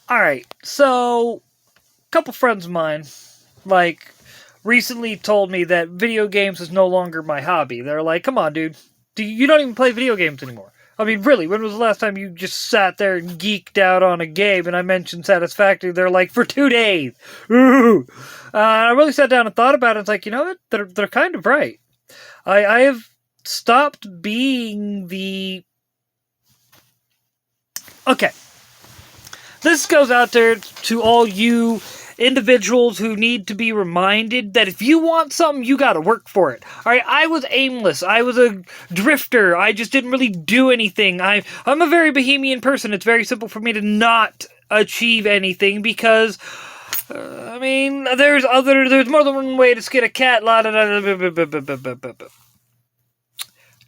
Alright, so, a couple friends of mine, like, recently told me that video games is no longer my hobby. They're like, come on, dude. You don't even play video games anymore. I mean, really, when was the last time you just sat there and geeked out on a game and I mentioned Satisfactory? They're like, for 2 days. Ooh. I really sat down and thought about it. It's like, you know what? They're kind of right. I have stopped being the... Okay. This goes out there to all you individuals who need to be reminded that if you want something, you gotta work for it. Alright, I was aimless. I was a drifter. I just didn't really do anything. I'm a very bohemian person. It's very simple for me to not achieve anything because... I mean, there's more than one way to skin a cat.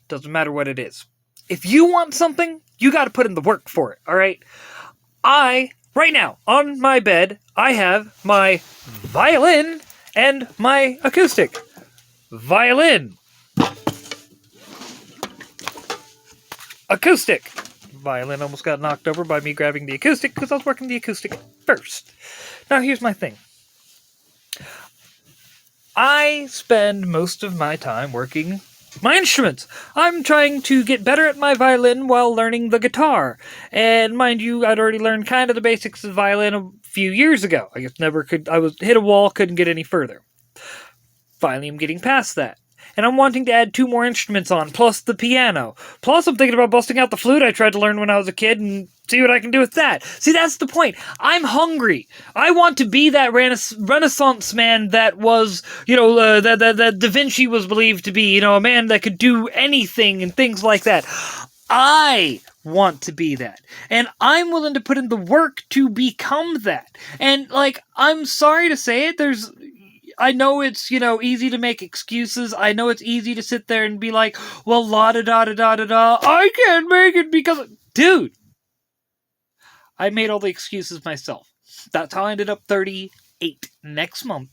Doesn't matter what it is. If you want something, you gotta put in the work for it, alright? Right now, on my bed, I have my violin and my acoustic. Violin. Acoustic. Violin almost got knocked over by me grabbing the acoustic because I was working the acoustic first. Now, here's my thing. I spend most of my time working my instruments. I'm trying to get better at my violin while learning the guitar. And mind you, I'd already learned kind of the basics of violin a few years ago. I just I was hit a wall, couldn't get any further. Finally, I'm getting past that. And I'm wanting to add 2 more instruments on, plus the piano. Plus, I'm thinking about busting out the flute I tried to learn when I was a kid and see what I can do with that. See, that's the point. I'm hungry. I want to be that Renaissance man that was, that Da Vinci was believed to be, a man that could do anything and things like that. I want to be that. And I'm willing to put in the work to become that. And, I'm sorry to say it, I know it's, easy to make excuses. I know it's easy to sit there and be like, well, la-da-da-da-da-da-da, I can't make it because... Dude! I made all the excuses myself. That's how I ended up 38 next month,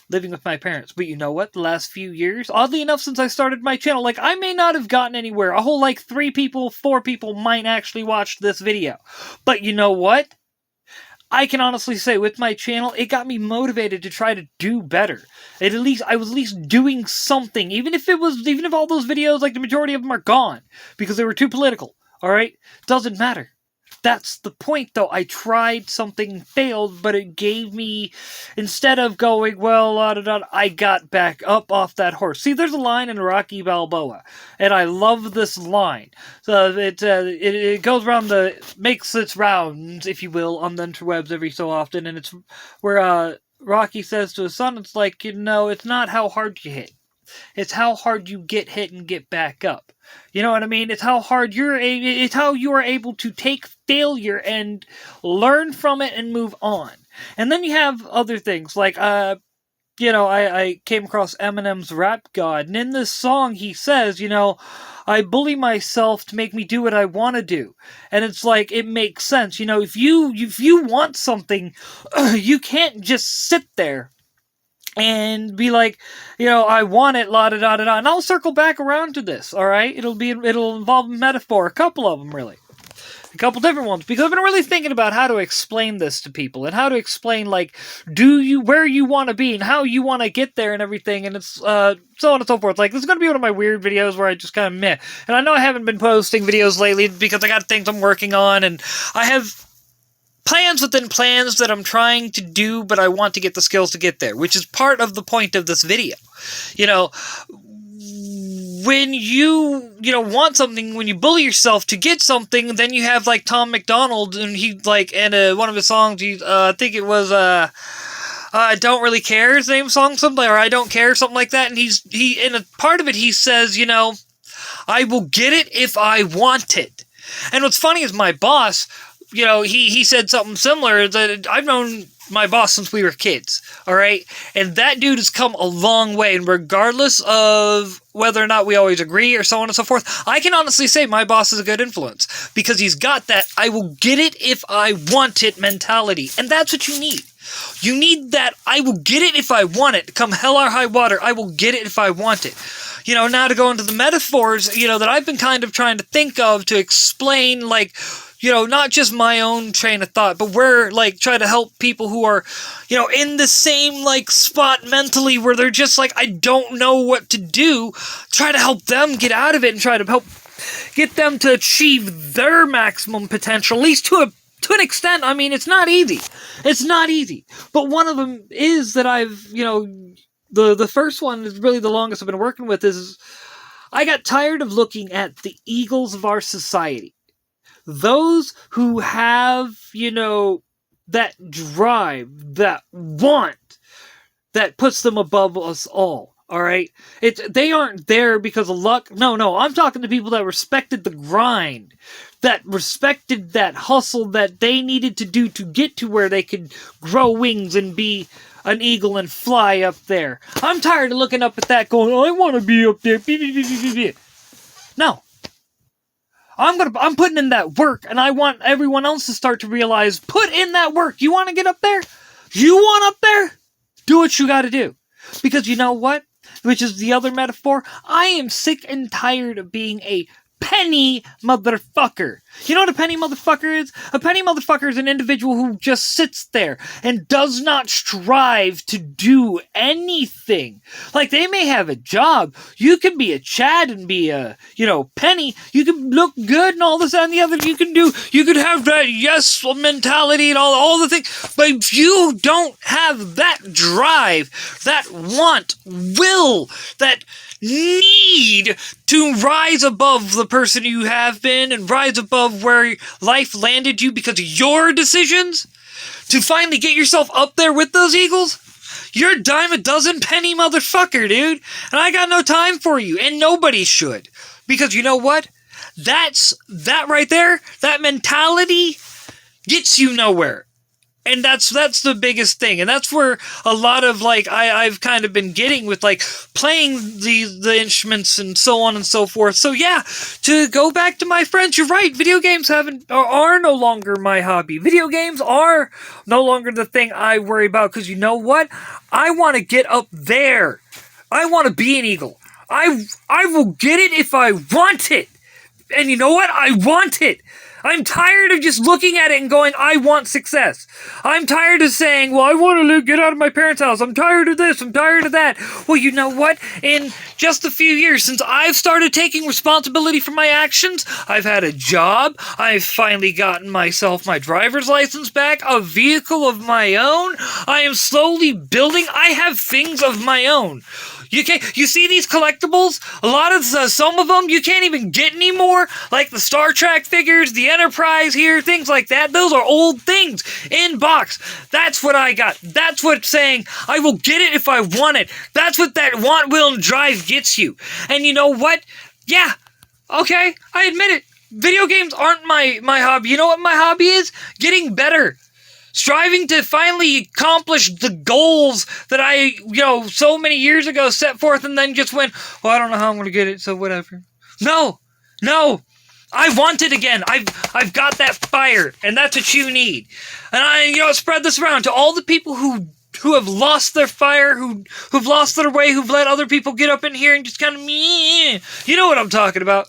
living with my parents. But you know what? The last few years, oddly enough, since I started my channel, I may not have gotten anywhere. A whole, 3 people, 4 people might actually watch this video. But you know what? I can honestly say, with my channel, it got me motivated to try to do better. I was at least doing something, even if all those videos, the majority of them are gone, because they were too political, alright? Doesn't matter. That's the point, though. I tried something, failed, but it gave me, instead of going, well, I got back up off that horse. See, there's a line in Rocky Balboa, and I love this line. So it goes around makes its rounds, if you will, on the interwebs every so often, and it's where Rocky says to his son, it's like, it's not how hard you hit. It's how hard you get hit and get back up. You know what I mean? It's how hard it's how you are able to take failure and learn from it and move on. And then you have other things like, I came across Eminem's Rap God, and in this song he says, I bully myself to make me do what I want to do. And it's like, it makes sense. If you want something, you can't just sit there and be like, I want it, la-da-da-da-da. And I'll circle back around to this, alright? It'll involve a metaphor, a couple of them, really. A couple different ones, because I've been really thinking about how to explain this to people, and how to explain, where you want to be, and how you want to get there, and everything, and it's, so on and so forth. This is going to be one of my weird videos where I just kind of meh. And I know I haven't been posting videos lately, because I got things I'm working on, and I have plans within plans that I'm trying to do, but I want to get the skills to get there, which is part of the point of this video. When you, want something, when you bully yourself to get something, then you have, Tom McDonald, and he, and one of his songs, I think it was, I Don't Really Care, his name song, something, or I Don't Care, something like that, and in a part of it, he says, I will get it if I want it. And what's funny is my boss, he said something similar, that I've known my boss since we were kids, alright? And that dude has come a long way, and regardless of whether or not we always agree or so on and so forth, I can honestly say my boss is a good influence, because he's got that I will get it if I want it mentality, and that's what you need. You need that I will get it if I want it, come hell or high water, I will get it if I want it. Now to go into the metaphors, that I've been kind of trying to think of to explain, not just my own train of thought, but we're like try to help people who are, in the same like spot mentally where they're just like, I don't know what to do. Try to help them get out of it and try to help get them to achieve their maximum potential, at least to an extent. I mean, it's not easy. It's not easy. But one of them is that I've, the first one is really the longest I've been working with is I got tired of looking at the eagles of our society. Those who have, that drive, that want, that puts them above us all. All right? They aren't there because of luck. No, I'm talking to people that respected the grind, that respected that hustle that they needed to do to get to where they could grow wings and be an eagle and fly up there. I'm tired of looking up at that going, I want to be up there. No. I'm putting in that work, and I want everyone else to start to realize, put in that work. You want to get up there? You want up there? Do what you got to do. Because you know what? Which is the other metaphor. I am sick and tired of being a penny motherfucker. You know what a penny motherfucker is? A penny motherfucker is an individual who just sits there and does not strive to do anything. Like, they may have a job. You can be a Chad and be a, penny. You can look good and all this and the other. You could have that yes mentality and all the things. But if you don't have that drive, that want, will, that need to rise above the person you have been and rise above where life landed you because of your decisions, to finally get yourself up there with those eagles, you're a dime a dozen penny motherfucker, dude. And I got no time for you, and nobody should. Because you know what? That right there, that mentality gets you nowhere. And that's the biggest thing. And that's where a lot of, like, I've kind of been getting with, like, playing the instruments and so on and so forth. So, yeah, to go back to my friends, you're right. Video games are no longer my hobby. Video games are no longer the thing I worry about. Because you know what? I want to get up there. I want to be an eagle. I will get it if I want it. And you know what? I want it. I'm tired of just looking at it and going, I want success. I'm tired of saying, well, I want to get out of my parents' house. I'm tired of this. I'm tired of that. Well, you know what? In just a few years, since I've started taking responsibility for my actions, I've had a job. I've finally gotten myself my driver's license back, a vehicle of my own. I am slowly building. I have things of my own. You see these collectibles? A lot of some of them you can't even get anymore, like the Star Trek figures, the Enterprise here, things like that. Those are old things in box. That's what I got. That's what saying I will get it if I want it. That's what that want, will, and drive gets you. And you know what? Yeah, okay, I admit it. Video games aren't my hobby. You know what my hobby is? Getting better. Striving to finally accomplish the goals that I, so many years ago set forth and then just went, well, I don't know how I'm going to get it, so whatever. No. I want it again. I've got that fire, and that's what you need. And I, spread this around to all the people who have lost their fire, who've lost their way, who've let other people get up in here and just kind of, you know what I'm talking about.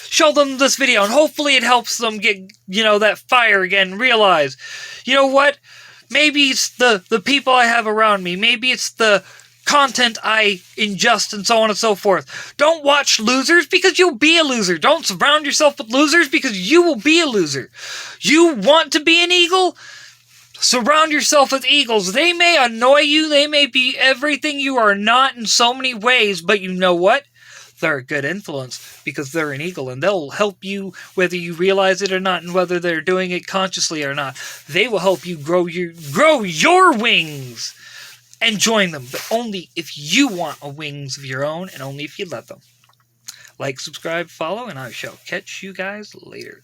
Show them this video, and hopefully it helps them get, that fire again, and realize, you know what? Maybe it's the people I have around me. Maybe it's the content I ingest and so on and so forth. Don't watch losers because you'll be a loser. Don't surround yourself with losers because you will be a loser. You want to be an eagle? Surround yourself with eagles. They may annoy you. They may be everything you are not in so many ways, but you know what? They're a good influence because they're an eagle and they'll help you whether you realize it or not and whether they're doing it consciously or not. They will help you grow your wings and join them, but only if you want a wings of your own and only if you let them. Like, subscribe, follow, and I shall catch you guys later.